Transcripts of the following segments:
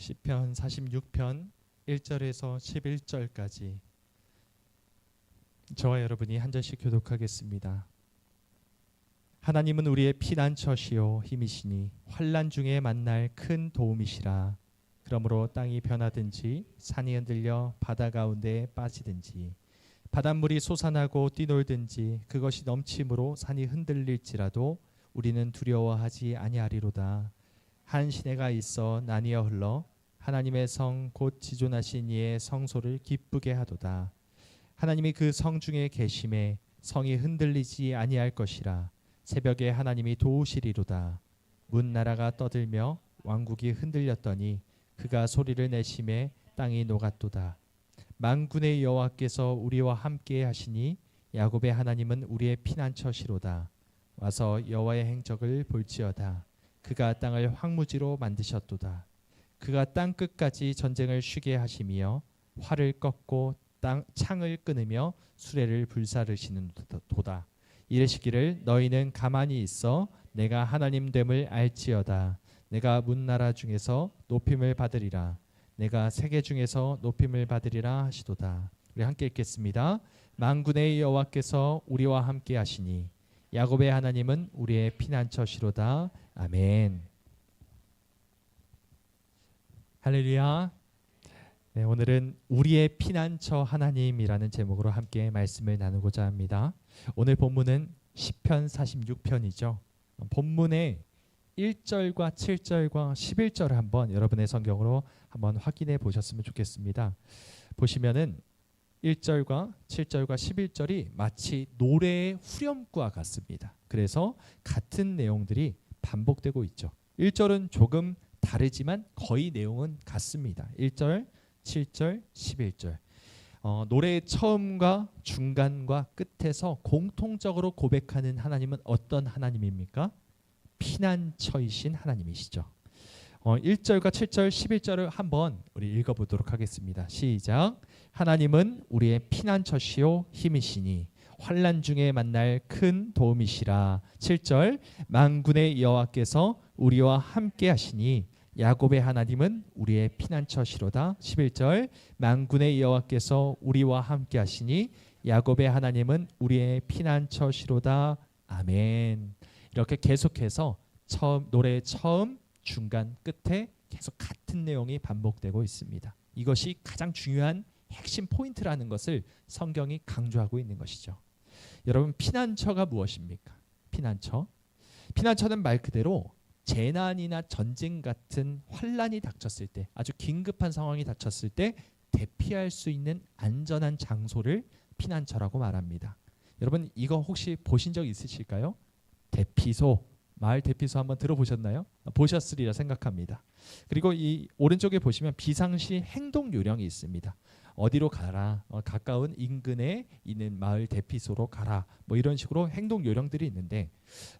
시편 46편 1절에서 11절까지 저와 여러분이 한 절씩 교독하겠습니다. 하나님은 우리의 피난처시요 힘이시니 환난 중에 만날 큰 도움이시라. 그러므로 땅이 변하든지 산이 흔들려 바다 가운데 빠지든지 바닷물이 솟아나고 뛰놀든지 그것이 넘침으로 산이 흔들릴지라도 우리는 두려워하지 아니하리로다. 한 시내가 있어 나뉘어 흘러 하나님의 성 곧 지존하신 이의 성소를 기쁘게 하도다. 하나님이 그 성 중에 계심에 성이 흔들리지 아니할 것이라. 새벽에 하나님이 도우시리로다. 문 나라가 떠들며 왕국이 흔들렸더니 그가 소리를 내심에 땅이 녹았도다. 만군의 여호와께서 우리와 함께 하시니 야곱의 하나님은 우리의 피난처시로다. 와서 여호와의 행적을 볼지어다. 그가 땅을 황무지로 만드셨도다. 그가 땅 끝까지 전쟁을 쉬게 하시며 활을 꺾고 창을 끊으며 수레를 불사르시는 도다. 이르시기를 너희는 가만히 있어 내가 하나님 됨을 알지어다. 내가 문나라 중에서 높임을 받으리라. 내가 세계 중에서 높임을 받으리라 하시도다. 우리 함께 읽겠습니다. 만군의 여호와께서 우리와 함께 하시니 야곱의 하나님은 우리의 피난처시로다. 아멘. 할렐루야. 네, 오늘은 우리의 피난처 하나님이라는 제목으로 함께 말씀을 나누고자 합니다. 오늘 본문은 시편 46편이죠. 본문의 1절과 7절과 11절을 한번 여러분의 성경으로 한번 확인해 보셨으면 좋겠습니다. 보시면은 1절과 7절과 11절이 마치 노래의 후렴구와 같습니다. 그래서 같은 내용들이 반복되고 있죠. 1절은 조금 다르지만 거의 내용은 같습니다. 1절, 7절, 11절. 노래의 처음과 중간과 끝에서 공통적으로 고백하는 하나님은 어떤 하나님입니까? 피난처이신 하나님이시죠. 1절과 7절, 11절을 한번 우리 읽어보도록 하겠습니다. 시작. 하나님은 우리의 피난처시요 힘이시니 환난 중에 만날 큰 도움이시라. 7절. 만군의 여호와께서 우리와 함께 하시니 야곱의 하나님은 우리의 피난처시로다. 11절. 만군의 여호와께서 우리와 함께 하시니 야곱의 하나님은 우리의 피난처시로다. 아멘. 이렇게 계속해서 노래의 처음, 중간, 끝에 계속 같은 내용이 반복되고 있습니다. 이것이 가장 중요한 핵심 포인트라는 것을 성경이 강조하고 있는 것이죠. 여러분, 피난처가 무엇입니까? 피난처는 말 그대로 재난이나 전쟁 같은 환난이 닥쳤을 때, 아주 긴급한 상황이 닥쳤을 때 대피할 수 있는 안전한 장소를 피난처라고 말합니다. 여러분, 이거 혹시 보신 적 있으실까요? 대피소, 마을 대피소 한번 들어보셨나요? 보셨으리라 생각합니다. 그리고 이 오른쪽에 보시면 비상시 행동 요령이 있습니다. 어디로 가라, 가까운 인근에 있는 마을 대피소로 가라, 뭐 이런 식으로 행동 요령들이 있는데,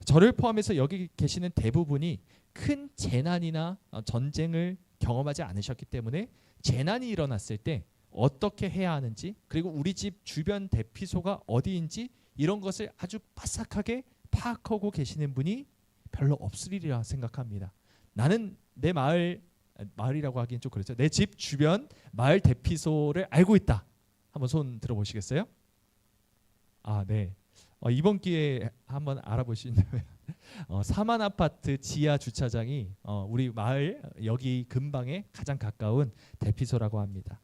저를 포함해서 여기 계시는 대부분이 큰 재난이나 전쟁을 경험하지 않으셨기 때문에 재난이 일어났을 때 어떻게 해야 하는지, 그리고 우리 집 주변 대피소가 어디인지 이런 것을 아주 빠삭하게 파악하고 계시는 분이 별로 없으리라 생각합니다. 나는 내 마을이라고 하기엔 좀 그렇죠. 내 집 주변 마을 대피소를 알고 있다. 한번 손 들어보시겠어요? 아, 네. 이번 기회에 한번 알아보신다면 사만 아파트 지하 주차장이 우리 마을 여기 근방에 가장 가까운 대피소라고 합니다.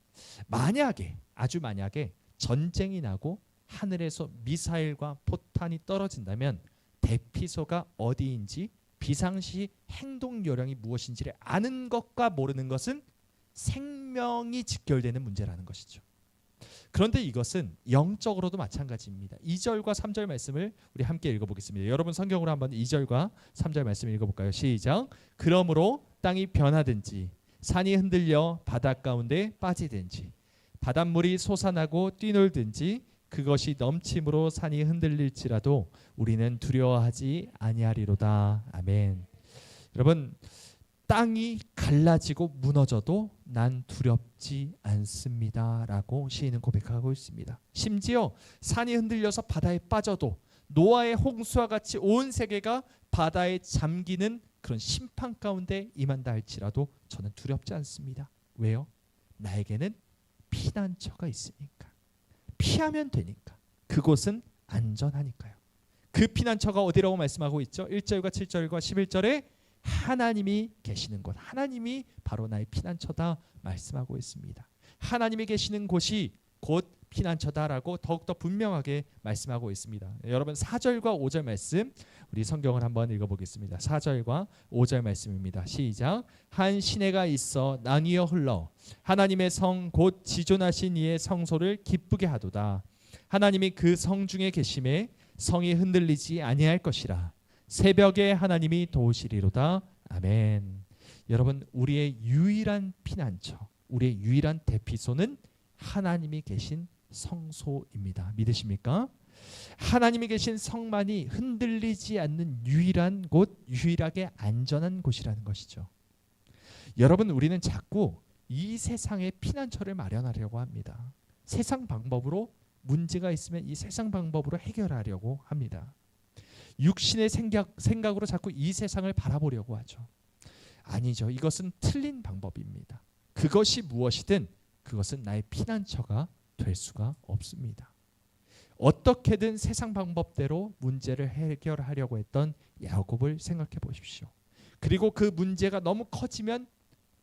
아주 만약에 전쟁이 나고 하늘에서 미사일과 포탄이 떨어진다면 대피소가 어디인지, 비상시 행동 요령이 무엇인지를 아는 것과 모르는 것은 생명이 직결되는 문제라는 것이죠. 그런데 이것은 영적으로도 마찬가지입니다. 2절과 3절 말씀을 우리 함께 읽어보겠습니다. 여러분 성경으로 한번 2절과 3절 말씀 읽어볼까요? 시작. 그러므로 땅이 변하든지 산이 흔들려 바다 가운데 빠지든지 바닷물이 솟아나고 뛰놀든지 그것이 넘침으로 산이 흔들릴지라도 우리는 두려워하지 아니하리로다. 아멘. 여러분, 땅이 갈라지고 무너져도 난 두렵지 않습니다 라고 시인은 고백하고 있습니다. 심지어 산이 흔들려서 바다에 빠져도, 노아의 홍수와 같이 온 세계가 바다에 잠기는 그런 심판 가운데 임한다 할지라도 저는 두렵지 않습니다. 왜요? 나에게는 피난처가 있으니까. 피하면 되니까. 그곳은 안전하니까요. 그 피난처가 어디라고 말씀하고 있죠? 1절과 7절과 11절에 하나님이 계시는 곳, 하나님이 바로 나의 피난처다 말씀하고 있습니다. 하나님이 계시는 곳이 곧 피난처다라고 더욱더 분명하게 말씀하고 있습니다. 여러분 4절과 5절 말씀 우리 성경을 한번 읽어보겠습니다. 4절과 5절 말씀입니다. 시작. 한 시내가 있어 나뉘어 흘러 하나님의 성 곧 지존하신 이의 성소를 기쁘게 하도다. 하나님이 그 성 중에 계심에 성이 흔들리지 아니할 것이라. 새벽에 하나님이 도우시리로다. 아멘. 여러분 우리의 유일한 피난처, 우리의 유일한 대피소는 하나님이 계신 성소입니다. 믿으십니까? 하나님이 계신 성만이 흔들리지 않는 유일한 곳, 유일하게 안전한 곳이라는 것이죠. 여러분 우리는 자꾸 이 세상에 피난처를 마련하려고 합니다. 세상 방법으로 문제가 있으면 이 세상 방법으로 해결하려고 합니다. 육신의 생각으로 자꾸 이 세상을 바라보려고 하죠. 아니죠. 이것은 틀린 방법입니다. 그것이 무엇이든 그것은 나의 피난처가 될 수가 없습니다. 어떻게든 세상 방법대로 문제를 해결하려고 했던 야곱을 생각해 보십시오. 그리고 그 문제가 너무 커지면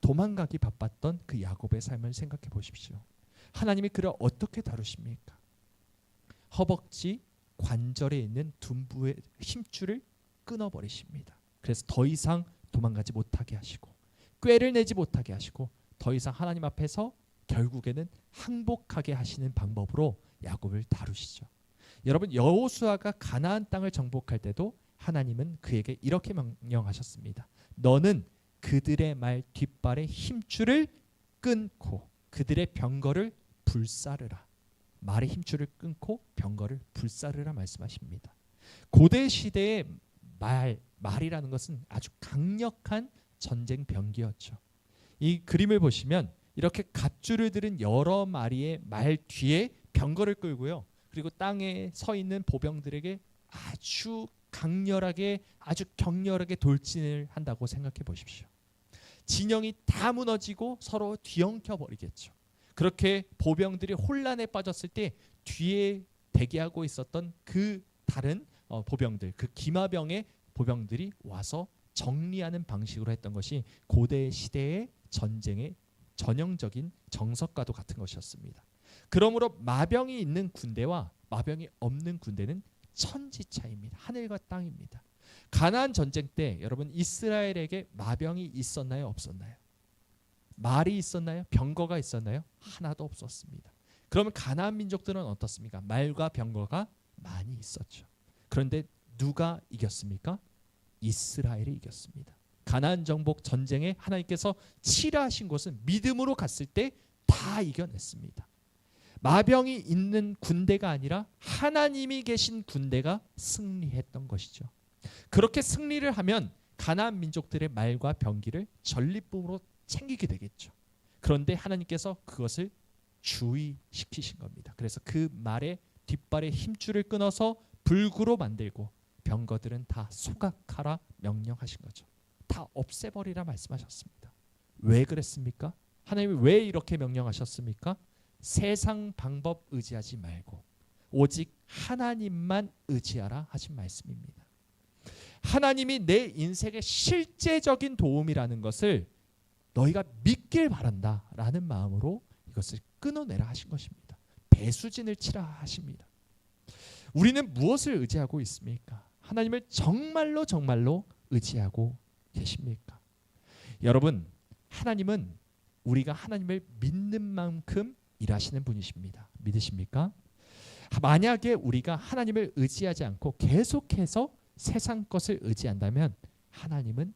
도망가기 바빴던 그 야곱의 삶을 생각해 보십시오. 하나님이 그를 어떻게 다루십니까? 허벅지 관절에 있는 둔부의 힘줄을 끊어버리십니다. 그래서 더 이상 도망가지 못하게 하시고 꾀를 내지 못하게 하시고 더 이상 하나님 앞에서 결국에는 항복하게 하시는 방법으로 야곱을 다루시죠. 여러분 여호수아가 가나안 땅을 정복할 때도 하나님은 그에게 이렇게 명령하셨습니다. 너는 그들의 말 뒷발의 힘줄을 끊고 그들의 병거를 불사르라. 말의 힘줄을 끊고 병거를 불사르라 말씀하십니다. 고대 시대의 말이라는 것은 아주 강력한 전쟁 병기였죠. 이 그림을 보시면 이렇게 갓줄을 들은 여러 마리의 말 뒤에 병거를 끌고요. 그리고 땅에 서 있는 보병들에게 아주 강렬하게 아주 격렬하게 돌진을 한다고 생각해 보십시오. 진영이 다 무너지고 서로 뒤엉켜 버리겠죠. 그렇게 보병들이 혼란에 빠졌을 때 뒤에 대기하고 있었던 그 다른 보병들, 그 기마병의 보병들이 와서 정리하는 방식으로 했던 것이 고대 시대의 전쟁의 전형적인 정석과도 같은 것이었습니다. 그러므로 마병이 있는 군대와 마병이 없는 군대는 천지차이입니다. 하늘과 땅입니다. 가나안 전쟁 때 여러분 이스라엘에게 마병이 있었나요? 없었나요? 말이 있었나요? 병거가 있었나요? 하나도 없었습니다. 그러면 가나안 민족들은 어떻습니까? 말과 병거가 많이 있었죠. 그런데 누가 이겼습니까? 이스라엘이 이겼습니다. 가나안 정복 전쟁에 하나님께서 치라하신 곳은 믿음으로 갔을 때 다 이겨냈습니다. 마병이 있는 군대가 아니라 하나님이 계신 군대가 승리했던 것이죠. 그렇게 승리를 하면 가나안 민족들의 말과 병기를 전리품으로 챙기게 되겠죠. 그런데 하나님께서 그것을 주의시키신 겁니다. 그래서 그 말의 뒷발의 힘줄을 끊어서 불구로 만들고 병거들은 다 소각하라 명령하신 거죠. 다 없애버리라 말씀하셨습니다. 왜 그랬습니까? 하나님이 왜 이렇게 명령하셨습니까? 세상 방법 의지하지 말고 오직 하나님만 의지하라 하신 말씀입니다. 하나님이 내 인생의 실제적인 도움이라는 것을 너희가 믿길 바란다라는 마음으로 이것을 끊어내라 하신 것입니다. 배수진을 치라 하십니다. 우리는 무엇을 의지하고 있습니까? 하나님을 정말로 의지하고 계십니까? 여러분, 하나님은 우리가 하나님을 믿는 만큼 일하시는 분이십니다. 믿으십니까? 만약에 우리가 하나님을 의지하지 않고 계속해서 세상 것을 의지한다면 하나님은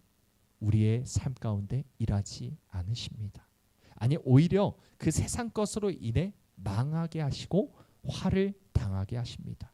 우리의 삶 가운데 일하지 않으십니다. 아니 오히려 그 세상 것으로 인해 망하게 하시고 화를 당하게 하십니다.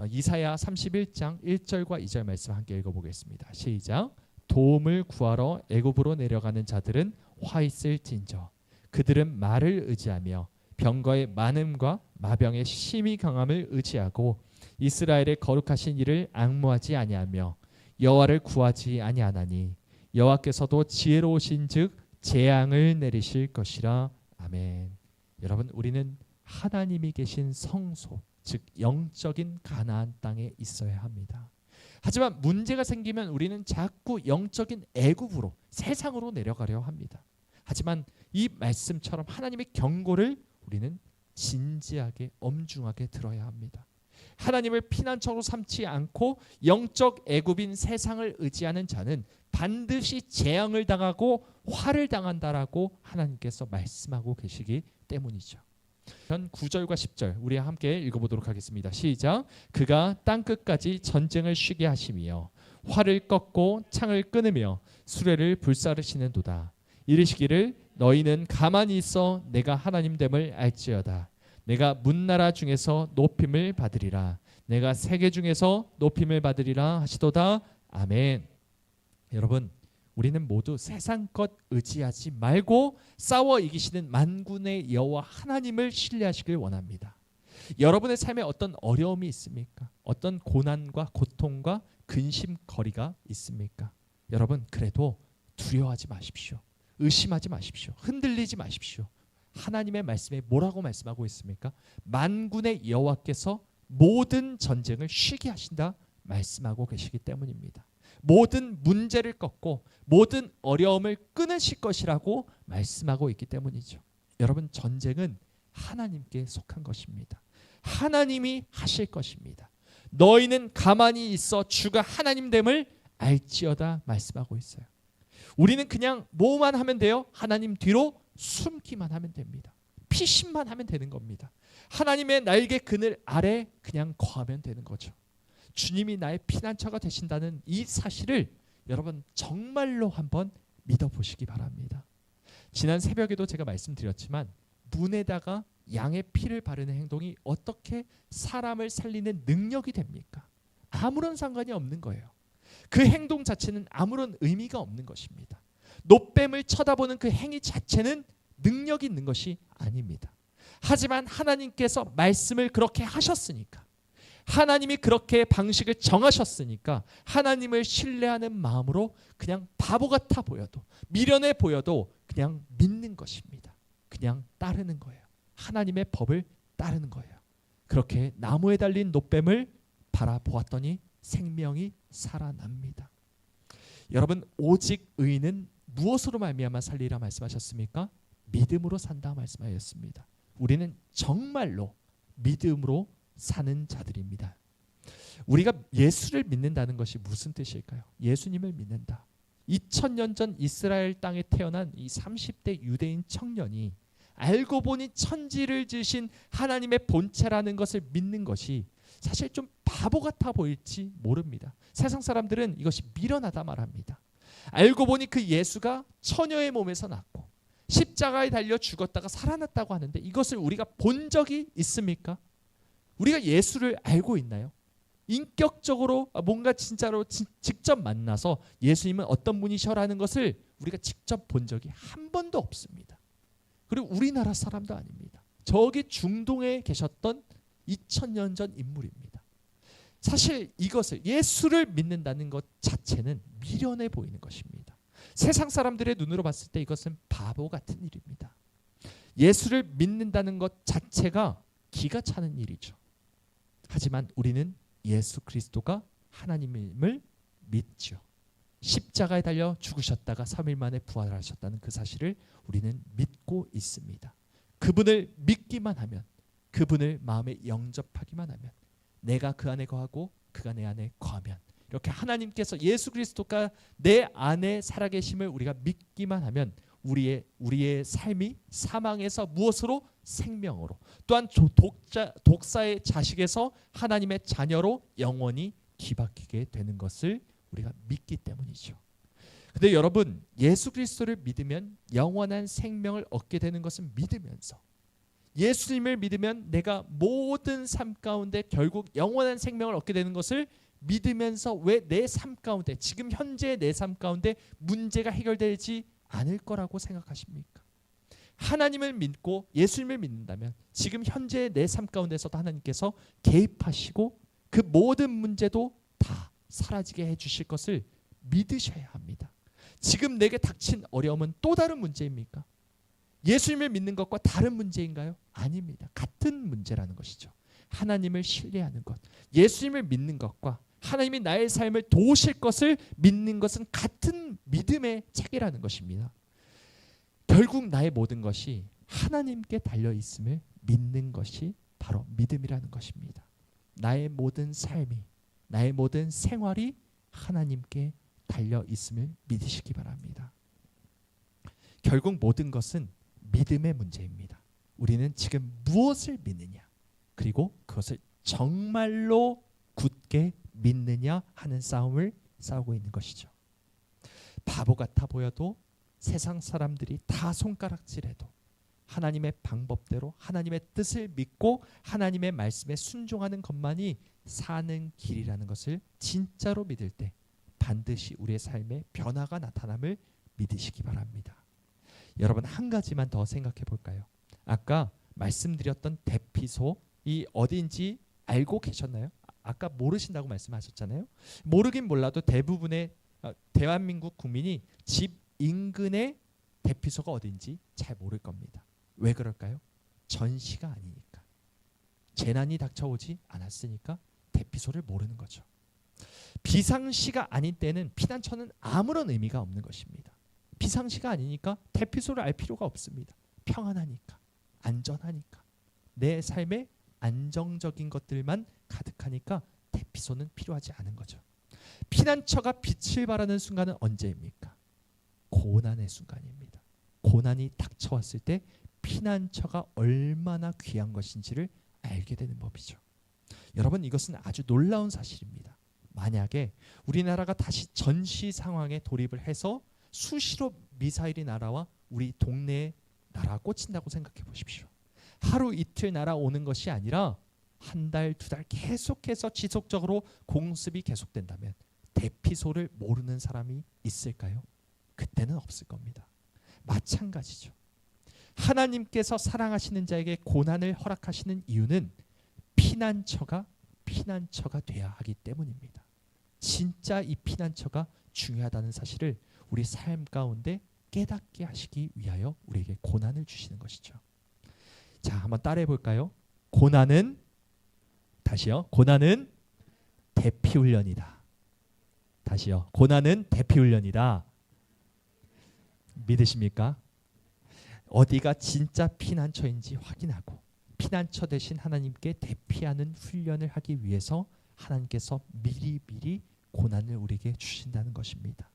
이사야 31장 1절과 2절 말씀 함께 읽어보겠습니다. 시작. 도움을 구하러 애굽으로 내려가는 자들은 화 있을진저 그들은 말을 의지하며 병거의 많음과 마병의 심히 강함을 의지하고 이스라엘의 거룩하신 이를 앙모하지 아니하며 여호와를 구하지 아니하나니 여호와께서도 지혜로우신즉 재앙을 내리실 것이라. 아멘. 여러분, 우리는 하나님이 계신 성소, 즉 영적인 가나안 땅에 있어야 합니다. 하지만 문제가 생기면 우리는 자꾸 영적인 애굽으로, 세상으로 내려가려 합니다. 하지만 이 말씀처럼 하나님의 경고를 우리는 진지하게 엄중하게 들어야 합니다. 하나님을 피난처로 삼지 않고 영적 애굽인 세상을 의지하는 자는 반드시 재앙을 당하고 화를 당한다라고 하나님께서 말씀하고 계시기 때문이죠. 9절과 10절 우리 함께 읽어보도록 하겠습니다. 시작. 그가 땅끝까지 전쟁을 쉬게 하시며 활을 꺾고 창을 끊으며 수레를 불사르시는도다. 이르시기를 너희는 가만히 있어 내가 하나님됨을 알지어다. 내가 문나라 중에서 높임을 받으리라. 내가 세계 중에서 높임을 받으리라 하시도다. 아멘. 여러분, 우리는 모두 세상 것 의지하지 말고 싸워 이기시는 만군의 여호와 하나님을 신뢰하시길 원합니다. 여러분의 삶에 어떤 어려움이 있습니까? 어떤 고난과 고통과 근심거리가 있습니까? 여러분, 그래도 두려워하지 마십시오. 의심하지 마십시오. 흔들리지 마십시오. 하나님의 말씀에 뭐라고 말씀하고 있습니까? 만군의 여호와께서 모든 전쟁을 쉬게 하신다 말씀하고 계시기 때문입니다. 모든 문제를 꺾고 모든 어려움을 끊으실 것이라고 말씀하고 있기 때문이죠. 여러분, 전쟁은 하나님께 속한 것입니다. 하나님이 하실 것입니다. 너희는 가만히 있어 주가 하나님됨을 알지어다 말씀하고 있어요. 우리는 그냥 뭐만 하면 돼요? 하나님 뒤로 숨기만 하면 됩니다. 피신만 하면 되는 겁니다. 하나님의 날개 그늘 아래 그냥 거하면 되는 거죠. 주님이 나의 피난처가 되신다는 이 사실을 여러분 정말로 한번 믿어보시기 바랍니다. 지난 새벽에도 제가 말씀드렸지만 문에다가 양의 피를 바르는 행동이 어떻게 사람을 살리는 능력이 됩니까? 아무런 상관이 없는 거예요. 그 행동 자체는 아무런 의미가 없는 것입니다. 노뱀을 쳐다보는 그 행위 자체는 능력이 있는 것이 아닙니다. 하지만 하나님께서 말씀을 그렇게 하셨으니까, 하나님이 그렇게 방식을 정하셨으니까 하나님을 신뢰하는 마음으로 그냥 바보 같아 보여도, 미련해 보여도 그냥 믿는 것입니다. 그냥 따르는 거예요. 하나님의 법을 따르는 거예요. 그렇게 나무에 달린 노뱀을 바라보았더니 생명이 살아납니다. 여러분, 오직 의인은 무엇으로 말미암아 살리라 말씀하셨습니까? 믿음으로 산다 말씀하셨습니다. 우리는 정말로 믿음으로 사는 자들입니다. 우리가 예수를 믿는다는 것이 무슨 뜻일까요? 예수님을 믿는다. 2000년 전 이스라엘 땅에 태어난 이 30대 유대인 청년이 알고 보니 천지를 지으신 하나님의 본체라는 것을 믿는 것이 사실 좀 바보 같아 보일지 모릅니다. 세상 사람들은 이것이 미련하다 말합니다. 알고 보니 그 예수가 처녀의 몸에서 났고 십자가에 달려 죽었다가 살아났다고 하는데 이것을 우리가 본 적이 있습니까? 우리가 예수를 알고 있나요? 인격적으로 뭔가 진짜로 직접 만나서 예수님은 어떤 분이셔라는 것을 우리가 직접 본 적이 한 번도 없습니다. 그리고 우리나라 사람도 아닙니다. 저기 중동에 계셨던 2000년 전 인물입니다. 사실 이것을 예수를 믿는다는 것 자체는 미련해 보이는 것입니다. 세상 사람들의 눈으로 봤을 때 이것은 바보 같은 일입니다. 예수를 믿는다는 것 자체가 기가 차는 일이죠. 하지만 우리는 예수 그리스도가 하나님임을 믿죠. 십자가에 달려 죽으셨다가 3일 만에 부활하셨다는 그 사실을 우리는 믿고 있습니다. 그분을 믿기만 하면, 그분을 마음에 영접하기만 하면, 내가 그 안에 거하고 그가 내 안에 거하면, 이렇게 하나님께서 예수 그리스도가 내 안에 살아계심을 우리가 믿기만 하면 우리의 삶이 사망에서 무엇으로? 생명으로, 또한 독사의 자식에서 하나님의 자녀로 영원히 뒤바뀌게 되는 것을 우리가 믿기 때문이죠. 근데 여러분, 예수 그리스도를 믿으면 영원한 생명을 얻게 되는 것은 믿으면서, 예수님을 믿으면 내가 모든 삶 가운데 결국 영원한 생명을 얻게 되는 것을 믿으면서 왜 내 삶 가운데, 지금 현재의 내 삶 가운데 문제가 해결되지 않을 거라고 생각하십니까? 하나님을 믿고 예수님을 믿는다면 지금 현재의 내 삶 가운데서도 하나님께서 개입하시고 그 모든 문제도 다 사라지게 해주실 것을 믿으셔야 합니다. 지금 내게 닥친 어려움은 또 다른 문제입니까? 예수님을 믿는 것과 다른 문제인가요? 아닙니다. 같은 문제라는 것이죠. 하나님을 신뢰하는 것, 예수님을 믿는 것과 하나님이 나의 삶을 도우실 것을 믿는 것은 같은 믿음의 책이라는 것입니다. 결국 나의 모든 것이 하나님께 달려있음을 믿는 것이 바로 믿음이라는 것입니다. 나의 모든 삶이, 나의 모든 생활이 하나님께 달려있음을 믿으시기 바랍니다. 결국 모든 것은 믿음의 문제입니다. 우리는 지금 무엇을 믿느냐, 그리고 그것을 정말로 굳게 믿느냐 하는 싸움을 싸우고 있는 것이죠. 바보 같아 보여도 세상 사람들이 다 손가락질해도 하나님의 방법대로 하나님의 뜻을 믿고 하나님의 말씀에 순종하는 것만이 사는 길이라는 것을 진짜로 믿을 때 반드시 우리의 삶에 변화가 나타남을 믿으시기 바랍니다. 여러분, 한 가지만 더 생각해 볼까요? 아까 말씀드렸던 대피소 이 어딘지 알고 계셨나요? 아까 모르신다고 말씀하셨잖아요. 모르긴 몰라도 대부분의 대한민국 국민이 집 인근의 대피소가 어딘지 잘 모를 겁니다. 왜 그럴까요? 전시가 아니니까. 재난이 닥쳐오지 않았으니까 대피소를 모르는 거죠. 비상시가 아닌 때는 피난처는 아무런 의미가 없는 것입니다. 비상시가 아니니까 대피소를 알 필요가 없습니다. 평안하니까, 안전하니까, 내 삶에 안정적인 것들만 가득하니까 대피소는 필요하지 않은 거죠. 피난처가 빛을 발하는 순간은 언제입니까? 고난의 순간입니다. 고난이 닥쳐왔을 때 피난처가 얼마나 귀한 것인지를 알게 되는 법이죠. 여러분, 이것은 아주 놀라운 사실입니다. 만약에 우리나라가 다시 전시 상황에 돌입을 해서 수시로 미사일이 날아와 우리 동네에 날아 꽂힌다고 생각해 보십시오. 하루 이틀 날아오는 것이 아니라 한 달, 두 달 계속해서 지속적으로 공습이 계속된다면 대피소를 모르는 사람이 있을까요? 그때는 없을 겁니다. 마찬가지죠. 하나님께서 사랑하시는 자에게 고난을 허락하시는 이유는 피난처가 돼야 하기 때문입니다. 진짜 이 피난처가 중요하다는 사실을 우리 삶 가운데 깨닫게 하시기 위하여 우리에게 고난을 주시는 것이죠. 자, 한번 따라해 볼까요? 고난은, 다시요. 고난은 대피훈련이다. 다시요. 고난은 대피훈련이다. 믿으십니까? 어디가 진짜 피난처인지 확인하고 피난처 대신 하나님께 대피하는 훈련을 하기 위해서 하나님께서 미리 고난을 우리에게 주신다는 것입니다.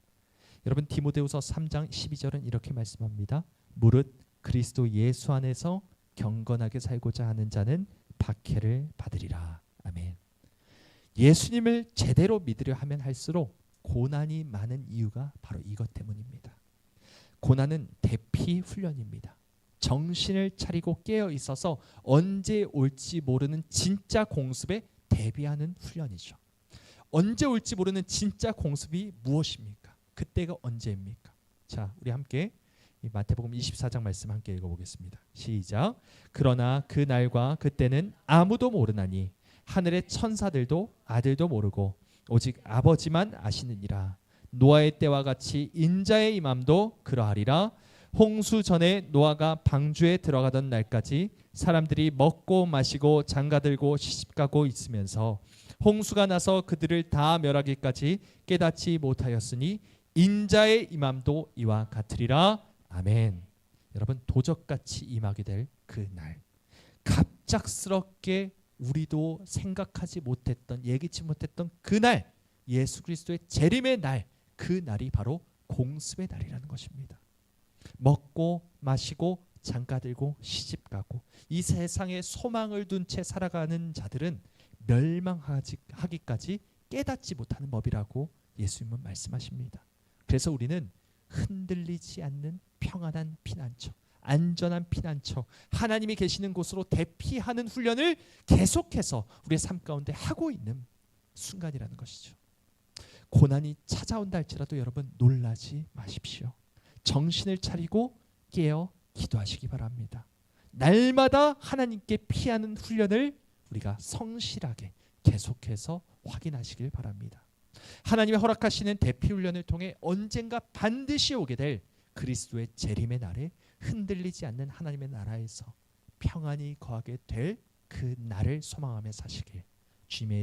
여러분, 디모데후서 3장 12절은 이렇게 말씀합니다. 무릇 그리스도 예수 안에서 경건하게 살고자 하는 자는 박해를 받으리라. 아멘. 예수님을 제대로 믿으려 하면 할수록 고난이 많은 이유가 바로 이것 때문입니다. 고난은 대피 훈련입니다. 정신을 차리고 깨어 있어서 언제 올지 모르는 진짜 공습에 대비하는 훈련이죠. 언제 올지 모르는 진짜 공습이 무엇입니까? 그때가 언제입니까? 자, 우리 함께 이 마태복음 24장 말씀 함께 읽어보겠습니다. 시작. 그러나 그 날과 그때는 아무도 모르나니 하늘의 천사들도 아들도 모르고 오직 아버지만 아시느니라. 노아의 때와 같이 인자의 임함도 그러하리라. 홍수 전에 노아가 방주에 들어가던 날까지 사람들이 먹고 마시고 장가들고 시집가고 있으면서 홍수가 나서 그들을 다 멸하기까지 깨닫지 못하였으니 인자의 임함도 이와 같으리라. 아멘. 여러분, 도적같이 임하게 될 그 날, 갑작스럽게 우리도 생각하지 못했던, 예기치 못했던 그 날, 예수 그리스도의 재림의 날, 그 날이 바로 공습의 날이라는 것입니다. 먹고 마시고 장가들고 시집가고 이 세상에 소망을 둔 채 살아가는 자들은 멸망하기까지 깨닫지 못하는 법이라고 예수님은 말씀하십니다. 그래서 우리는 흔들리지 않는 평안한 피난처, 안전한 피난처, 하나님이 계시는 곳으로 대피하는 훈련을 계속해서 우리의 삶 가운데 하고 있는 순간이라는 것이죠. 고난이 찾아온다 할지라도 여러분 놀라지 마십시오. 정신을 차리고 깨어 기도하시기 바랍니다. 날마다 하나님께 피하는 훈련을 우리가 성실하게 계속해서 확인하시길 바랍니다. 하나님이 허락하시는 대피 훈련을 통해 언젠가 반드시 오게 될 그리스도의 재림의 날에 흔들리지 않는 하나님의 나라에서 평안히 거하게 될 그 날을 소망하며 사시길 주님의